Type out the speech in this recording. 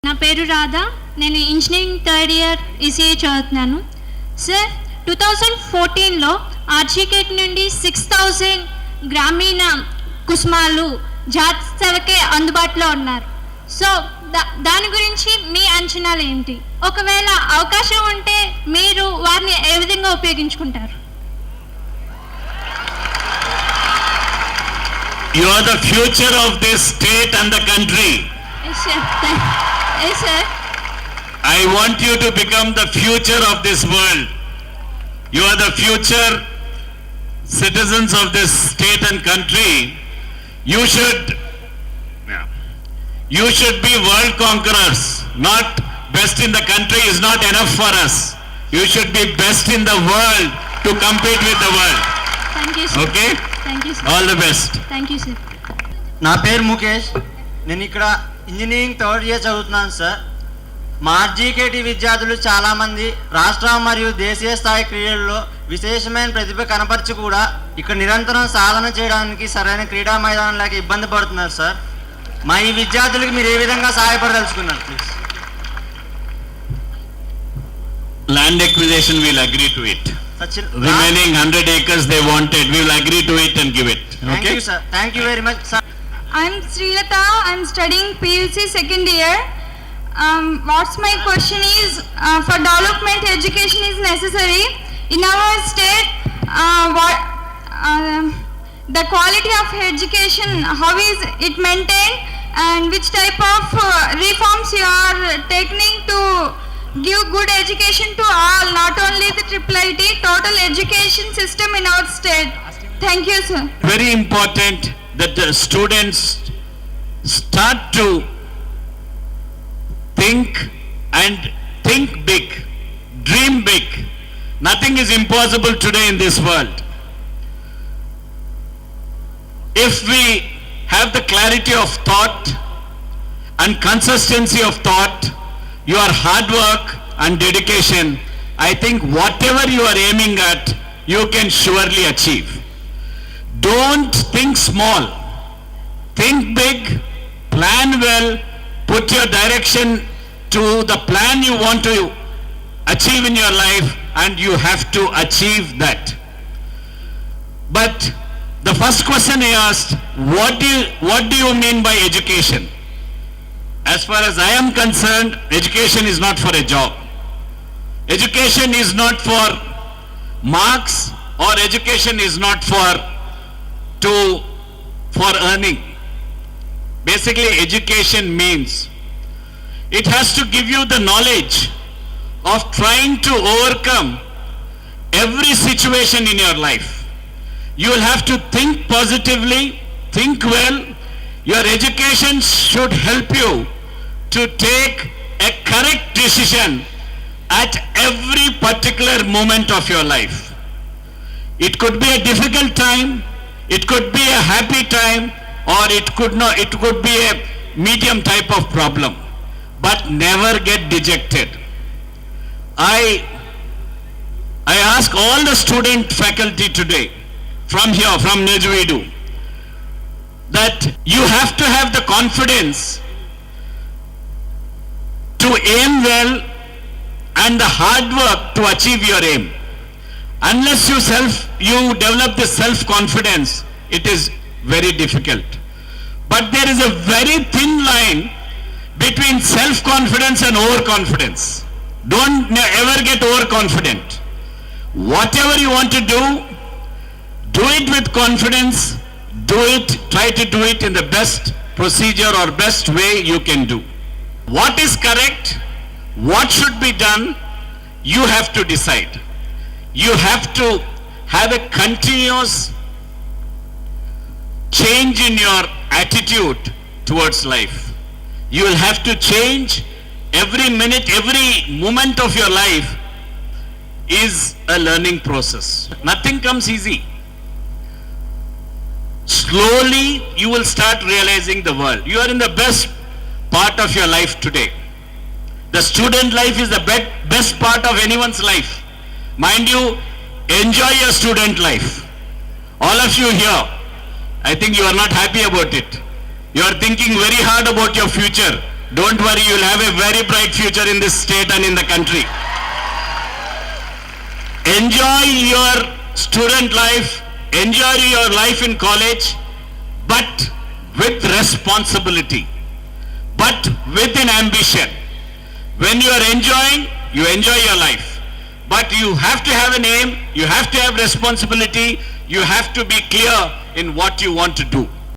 నా పేరు రాధా. నేను ఇంజనీరింగ్ థర్డ్ ఇయర్ ఈసీఏ చదువుతున్నాను. సార్ 2014లో ఆర్జీకేట్ నుండి 6000 గ్రామీణ కుసుమాలు జాతరకే అందుబాటులో ఉన్నారు. సో దాని గురించి మీ అంచనాలు ఏంటి? ఒకవేళ అవకాశం ఉంటే మీరు వారిని ఏ విధంగా ఉపయోగించుకుంటారు? You are the future of this state and the country. Yes, sir. Yes, sir. I want you to become the future of this world. You are the future citizens of this state and country. You should be world conquerors. Not best in the country is not enough for us. You should be best in the world to compete with the world. Thank you, sir. Okay? Thank you, sir. All the best. Thank you, sir. నా పేరు ముఖేష్. నేను ఇక్కడ engineering third year చదువుతున్నాను sir. మా RGKT విద్యార్థులు చాలామంది రాష్ట్ర మరియు దేశీయ స్థాయి క్రీడల్లో విశేషమైన ప్రతిభ కనపరిచి కూడా ఇక్కడ నిరంతరం సాధన చేయడానికి సరైన క్రీడా మైదానం లేక ఇబ్బంది పడుతున్నారు సార్. మా ఈ విద్యార్థులకు మీరు ఏ విధంగా సహాయపడదలుచుకున్నారు please? Land acquisition, we'll agree to it. Remaining 100 acres they wanted, we will agree to it and give it. Okay? Thank you, sir. Thank you very much, sir. I'm Srilata. I'm studying PUC second year. What's my question is, for development education is necessary in our state. The quality of education, how is it maintained, and which type of reforms you are taking to give good education to all, not only the IIIT, total education system in our state? Thank you, sir. Very important that the students start to think big, dream big. Nothing is impossible today in this world. If we have the clarity of thought and consistency of thought, your hard work and dedication, I think whatever you are aiming at, you can surely achieve. Don't think small. Think big, plan well, put your direction to the plan you want to achieve in your life, and you have to achieve that. But the first question I asked, what do you mean by education? As far as I am concerned, education is not for a job. Education is not for marks, or education is not for earning. Basically, education means it has to give you the knowledge of trying to overcome every situation in your life. You will have to think positively, think well. Your education should help you to take a correct decision at every particular moment of your life. It could be a difficult time, it could be a happy time, or it could be a medium type of problem. But never get dejected. I ask all the student faculty today, from here, from Nejwedu, that you have to have the confidence to aim well and the hard work to achieve your aim. Unless you develop this self-confidence, it is very difficult. But there is a very thin line between self-confidence and overconfidence. Don't ever get overconfident. Whatever you want to do it with confidence, try to do it in the best procedure or best way you can do. What is correct, what should be done, you have to decide. You have to have a continuous change in your attitude towards life. You will have to change every minute, every moment of your life is a learning process. Nothing comes easy. Slowly you will start realizing the world. You are in the best part of your life today. The student life is the best part of anyone's life. Mind you, enjoy your student life. All of you here, I think you are not happy about it. You are thinking very hard about your future. Don't worry, you'll have a very bright future in this state and in the country. Enjoy your student life, enjoy your life in college, but with responsibility, but with an ambition. When you are enjoying, you enjoy your life. But you have to have an aim, you have to have responsibility, you have to be clear in what you want to do.